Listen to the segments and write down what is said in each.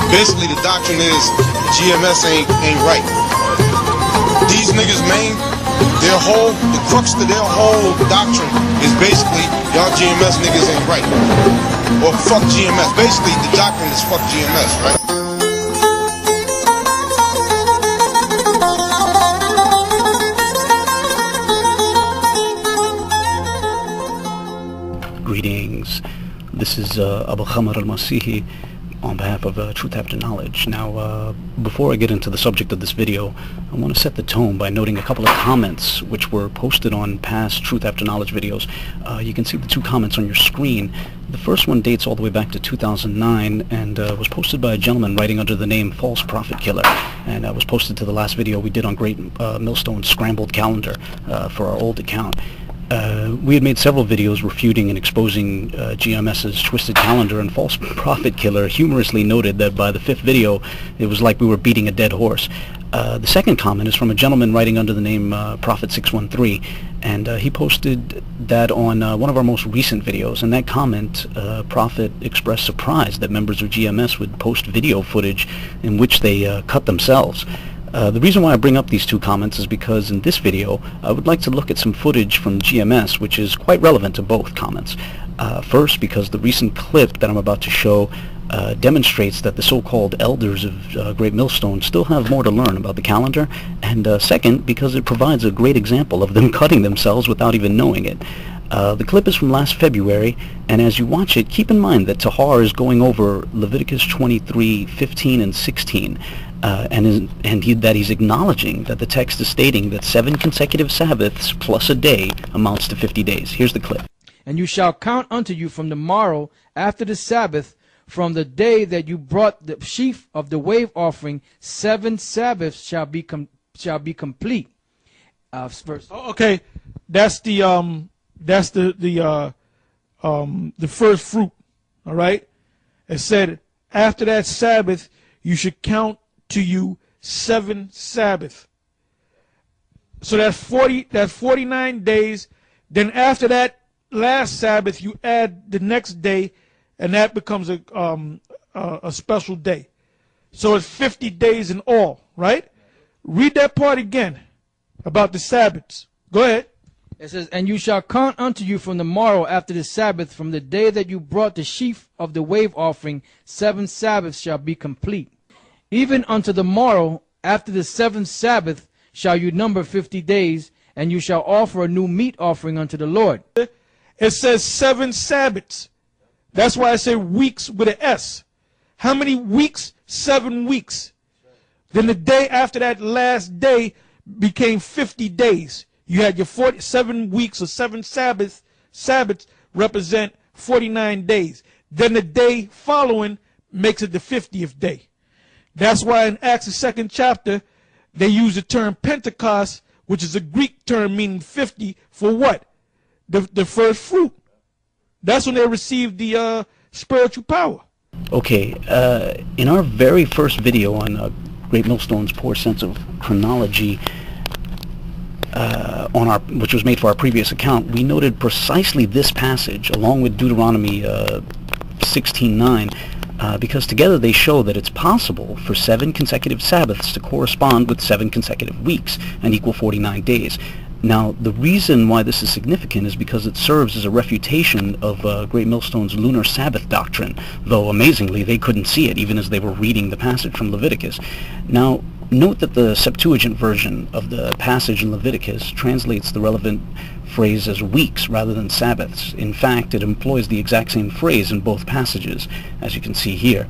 Basically, the doctrine is GMS ain't right. These niggas, the crux to their whole doctrine is basically y'all GMS niggas ain't right, or fuck GMS. Basically, the doctrine is fuck GMS, right? Greetings. This is Abu Khamar al-Masihi on behalf of Truth After Knowledge. Now, before I get into the subject of this video, I want to set the tone by noting a couple of comments which were posted on past Truth After Knowledge videos. You can see the two comments on your screen. The first one dates all the way back to 2009 and was posted by a gentleman writing under the name False Prophet Killer, and was posted to the last video we did on Great Millstone's Scrambled Calendar for our old account. We had made several videos refuting and exposing GMS's twisted calendar, and False Prophet Killer humorously noted that by the fifth video it was like we were beating a dead horse. The second comment is from a gentleman writing under the name Prophet613, and he posted that on one of our most recent videos. In that comment, Prophet expressed surprise that members of GMS would post video footage in which they cut themselves. The reason why I bring up these two comments is because in this video I would like to look at some footage from GMS which is quite relevant to both comments. First, because the recent clip that I'm about to show demonstrates that the so-called elders of Great Millstone still have more to learn about the calendar, and second, because it provides a great example of them cutting themselves without even knowing it. The clip is from last February, and as you watch it, keep in mind that Tahar is going over Leviticus 23:15 and 16, that he's acknowledging that the text is stating that 7 consecutive Sabbaths plus a day amounts to 50 days. Here's the clip. And you shall count unto you from the morrow after the Sabbath, from the day that you brought the sheaf of the wave offering, 7 Sabbaths shall be complete. Okay, that's the first fruit. All right, it said after that Sabbath you should count to you 7 Sabbaths. So that's 49 days. Then after that last Sabbath you add the next day, and that becomes a special day. So it's 50 days in all, right? Read that part again about the Sabbaths. Go ahead. It says, and you shall count unto you from the morrow after the Sabbath, from the day that you brought the sheaf of the wave offering, 7 Sabbaths shall be complete. Even unto the morrow after the 7th Sabbath shall you number 50 days, and you shall offer a new meat offering unto the Lord. It says 7 Sabbaths. That's why I say weeks with an S. How many weeks? 7 weeks. Then the day after that last day became 50 days. You had your 47 weeks or 7 Sabbaths represent 49 days. Then the day following makes it the 50th day. That's why in Acts the 2nd chapter they use the term Pentecost, which is a Greek term meaning 50 for what? The first fruit. That's when they received the spiritual power. Okay, in our very first video on Great Millstone's poor sense of chronology, which was made for our previous account, we noted precisely this passage along with Deuteronomy 16:9, because together they show that it's possible for 7 consecutive Sabbaths to correspond with 7 consecutive weeks and equal 49 days. Now, the reason why this is significant is because it serves as a refutation of Great Millstone's Lunar Sabbath doctrine, though amazingly they couldn't see it even as they were reading the passage from Leviticus. Now, note that the Septuagint version of the passage in Leviticus translates the relevant phrase as weeks rather than Sabbaths. In fact, it employs the exact same phrase in both passages, as you can see here.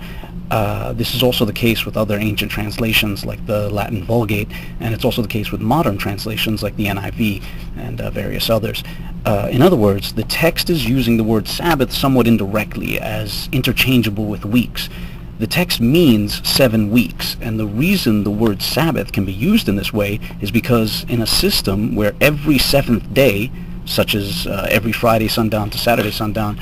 This is also the case with other ancient translations like the Latin Vulgate, and it's also the case with modern translations like the NIV and various others. In other words, the text is using the word Sabbath somewhat indirectly as interchangeable with weeks. The text means 7 weeks, and the reason the word Sabbath can be used in this way is because in a system where every 7th day, such as every Friday sundown to Saturday sundown,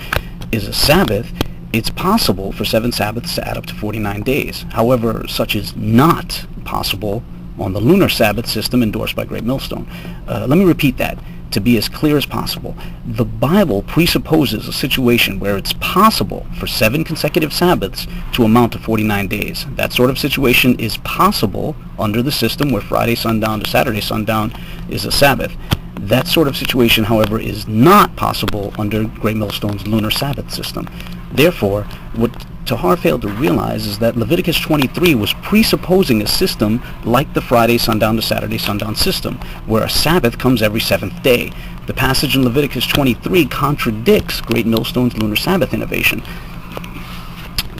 is a Sabbath, it's possible for 7 Sabbaths to add up to 49 days. However, such is not possible on the Lunar Sabbath system endorsed by Great Millstone. Let me repeat that. to be as clear as possible. The Bible presupposes a situation where it's possible for 7 consecutive Sabbaths to amount to 49 days. That sort of situation is possible under the system where Friday sundown to Saturday sundown is a Sabbath. That sort of situation, however, is not possible under Great Millstone's Lunar Sabbath system. Therefore, what Tahar failed to realize is that Leviticus 23 was presupposing a system like the Friday sundown to Saturday sundown system, where a Sabbath comes every 7th day. The passage in Leviticus 23 contradicts Great Millstone's Lunar Sabbath innovation.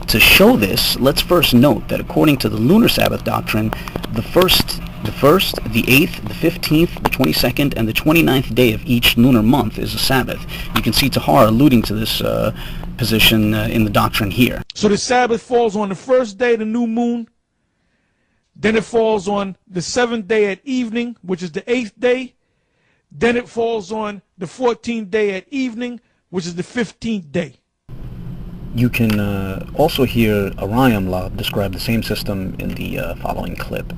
To show this, let's first note that according to the Lunar Sabbath doctrine, the 1st, the 8th, the 15th, the 22nd, and the 29th day of each lunar month is a Sabbath. You can see Tahar alluding to this position in the doctrine here. So the Sabbath falls on the first day of the new moon. Then it falls on the 7th day at evening, which is the 8th day. Then it falls on the 14th day at evening, which is the 15th day. You can also hear Ariam Lab describe the same system in the following clip.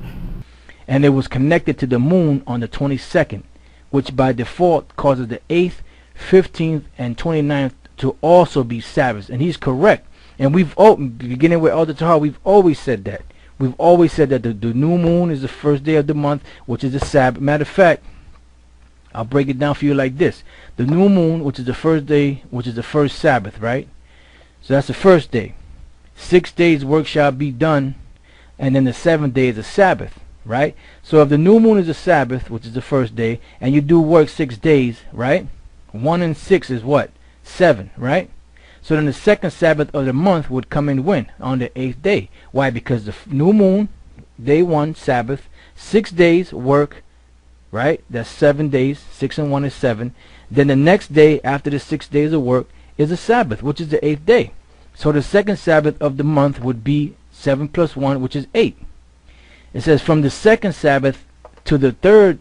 And it was connected to the moon on the 22nd, which by default causes the 8th, 15th, and 29th to also be Sabbaths. And he's correct. And we've, beginning with Elder Tahar, we've always said that. We've always said that the new moon is the first day of the month, which is the Sabbath. Matter of fact, I'll break it down for you like this. The new moon, which is the first day, which is the first Sabbath, right? So that's the first day. 6 days work shall be done, and then the 7th day is a Sabbath, right? So if the new moon is a Sabbath, which is the first day, and you do work 6 days, right? 1 and 6 is what? 7, right? So then the second Sabbath of the month would come in when? On the 8th day. Why? Because the new moon, day 1, Sabbath, 6 days work, right? That's 7 days. 6 and 1 is 7. Then the next day after the 6 days of work is a Sabbath, which is the 8th day. So the second Sabbath of the month would be 7 plus 1, which is 8. It says from the second Sabbath to the third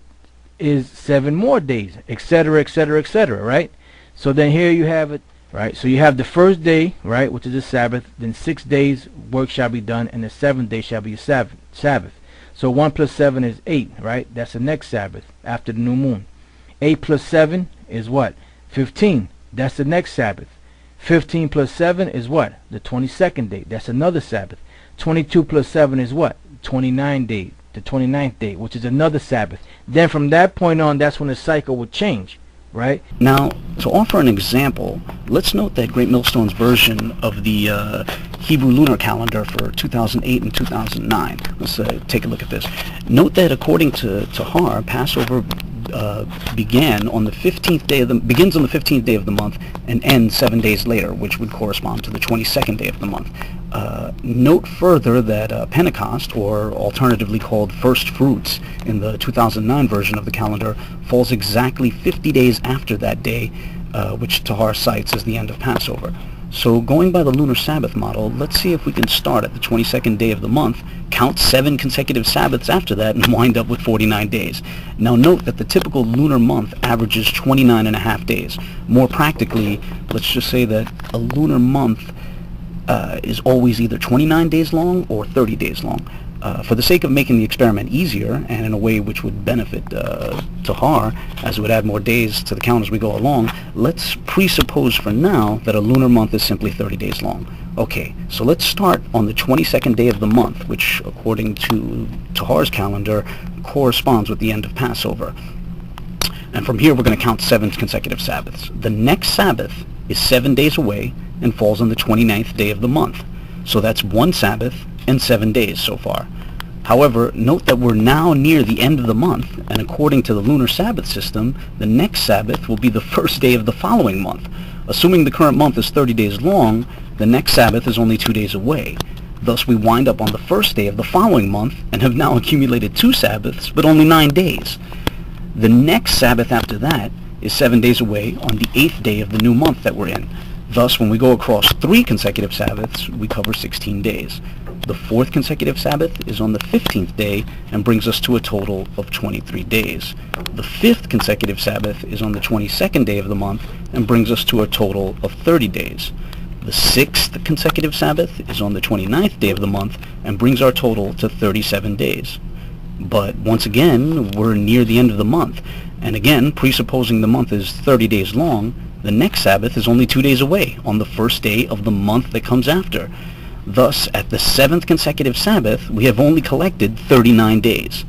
is 7 more days, etc., etc., etc., right? So then here you have it, right? So you have the first day, right, which is a Sabbath. Then 6 days work shall be done, and the 7th day shall be a Sabbath. So 1 plus 7 is 8, right? That's the next Sabbath after the new moon. 8 plus 7 is what? 15. That's the next Sabbath. 15 plus 7 is what? The 22nd day. That's another Sabbath. 22 plus 7 is what? 29 days. The 29th day, which is another Sabbath. Then from that point on, that's when the cycle would change, right? Now, to offer an example, let's note that Great Millstone's version of the Hebrew lunar calendar for 2008 and 2009. Let's take a look at this. Note that according to Tahar, Passover begins on the 15th day of the month and ends 7 days later, which would correspond to the 22nd day of the month. Note further that Pentecost, or alternatively called First Fruits in the 2009 version of the calendar, falls exactly 50 days after that day, which Tahar cites as the end of Passover. So going by the Lunar Sabbath model, let's see if we can start at the 22nd day of the month, count 7 consecutive Sabbaths after that, and wind up with 49 days. Now note that the typical lunar month averages 29.5 days. More practically, let's just say that a lunar month is always either 29 days long or 30 days long. For the sake of making the experiment easier, and in a way which would benefit Tahar, as it would add more days to the count as we go along, let's presuppose for now that a lunar month is simply 30 days long. Okay, so let's start on the 22nd day of the month, which according to Tahar's calendar corresponds with the end of Passover. And from here we're going to count 7 consecutive Sabbaths. The next Sabbath is 7 days away and falls on the 29th day of the month. So that's 1 Sabbath and 7 days so far. However, note that we're now near the end of the month, and according to the Lunar Sabbath system, the next Sabbath will be the first day of the following month. Assuming the current month is 30 days long, the next Sabbath is only 2 days away. Thus we wind up on the first day of the following month and have now accumulated 2 Sabbaths, but only 9 days. The next Sabbath after that is 7 days away on the 8th day of the new month that we're in. Thus, when we go across 3 consecutive Sabbaths, we cover 16 days. The 4th consecutive Sabbath is on the 15th day and brings us to a total of 23 days. The 5th consecutive Sabbath is on the 22nd day of the month and brings us to a total of 30 days. The 6th consecutive Sabbath is on the 29th day of the month and brings our total to 37 days. But once again, we're near the end of the month, And again, presupposing the month is 30 days long, the next Sabbath is only 2 days away, on the first day of the month that comes after. Thus, at the 7th consecutive Sabbath, we have only collected 39 days.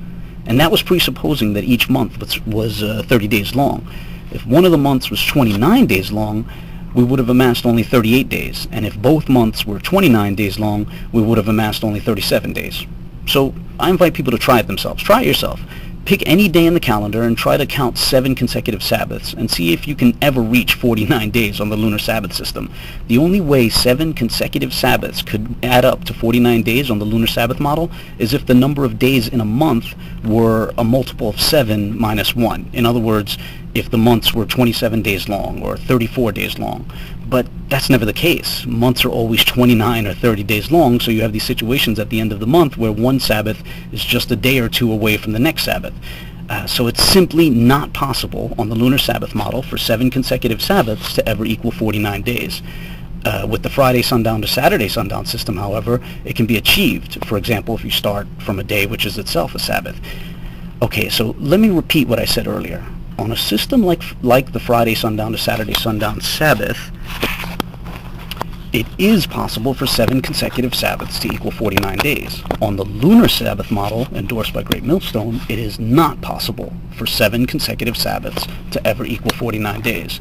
And that was presupposing that each month was 30 days long. If one of the months was 29 days long, we would have amassed only 38 days. And if both months were 29 days long, we would have amassed only 37 days. So I invite people to try it themselves. Try it yourself. Pick any day in the calendar and try to count 7 consecutive Sabbaths and see if you can ever reach 49 days on the Lunar Sabbath system. The only way 7 consecutive Sabbaths could add up to 49 days on the Lunar Sabbath model is if the number of days in a month were a multiple of 7 minus 1. In other words, if the months were 27 days long or 34 days long. But that's never the case. Months are always 29 or 30 days long, so you have these situations at the end of the month where one Sabbath is just a day or two away from the next Sabbath. So it's simply not possible on the Lunar Sabbath model for 7 consecutive Sabbaths to ever equal 49 days. With the Friday sundown to Saturday sundown system, however, it can be achieved. For example, if you start from a day which is itself a Sabbath. Okay, so let me repeat what I said earlier. On a system like the Friday sundown to Saturday sundown Sabbath, it is possible for 7 consecutive Sabbaths to equal 49 days. On the Lunar Sabbath model, endorsed by Great Millstone, it is not possible for 7 consecutive Sabbaths to ever equal 49 days.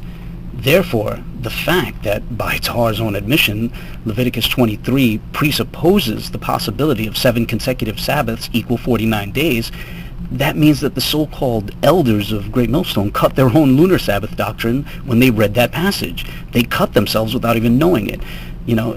Therefore, the fact that, by Tahar's own admission, Leviticus 23 presupposes the possibility of 7 consecutive Sabbaths equal 49 days, that means that the so-called elders of Great Millstone cut their own Lunar Sabbath doctrine when they read that passage. They cut themselves without even knowing it. You know,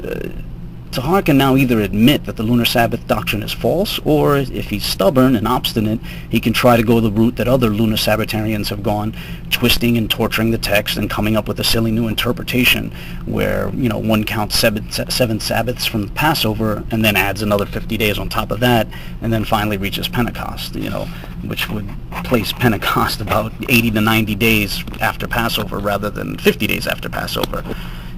Tahar can now either admit that the Lunar Sabbath doctrine is false, or if he's stubborn and obstinate, he can try to go the route that other Lunar Sabbatarians have gone, twisting and torturing the text and coming up with a silly new interpretation where, you know, one counts 7 Sabbaths from the Passover and then adds another 50 days on top of that, and then finally reaches Pentecost, you know, which would place Pentecost about 80 to 90 days after Passover rather than 50 days after Passover,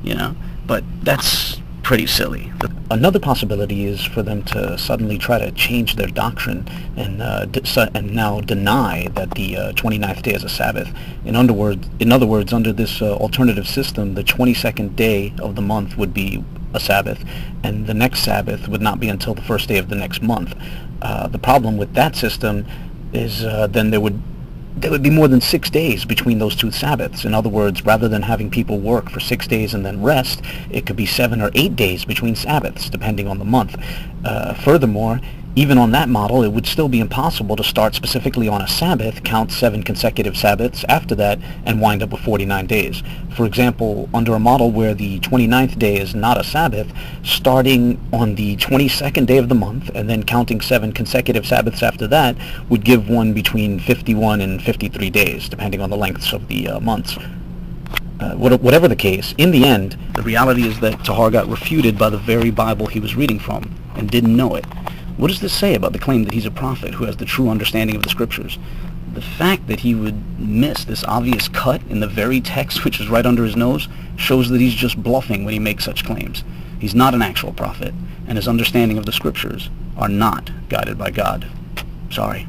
you know. But that's pretty silly. Another possibility is for them to suddenly try to change their doctrine and now deny that the 29th day is a Sabbath. In other words, under this alternative system, the 22nd day of the month would be a Sabbath, and the next Sabbath would not be until the first day of the next month. The problem with that system is then there would be more than 6 days between those two Sabbaths. In other words, rather than having people work for 6 days and then rest, it could be 7 or 8 days between Sabbaths, depending on the month. Furthermore, even on that model, it would still be impossible to start specifically on a Sabbath, count 7 consecutive Sabbaths after that, and wind up with 49 days. For example, under a model where the 29th day is not a Sabbath, starting on the 22nd day of the month and then counting 7 consecutive Sabbaths after that would give one between 51 and 53 days, depending on the lengths of the months. Whatever the case, in the end, the reality is that Tahar got refuted by the very Bible he was reading from and didn't know it. What does this say about the claim that he's a prophet who has the true understanding of the scriptures? The fact that he would miss this obvious cut in the very text which is right under his nose shows that he's just bluffing when he makes such claims. He's not an actual prophet, and his understanding of the scriptures are not guided by God. Sorry.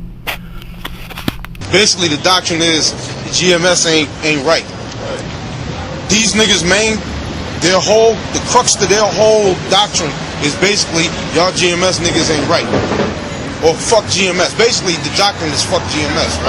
Basically, the doctrine is the GMS ain't right. These niggas, the crux to their whole doctrine is basically, y'all GMS niggas ain't right. Or fuck GMS. Basically, the doctrine is fuck GMS, right?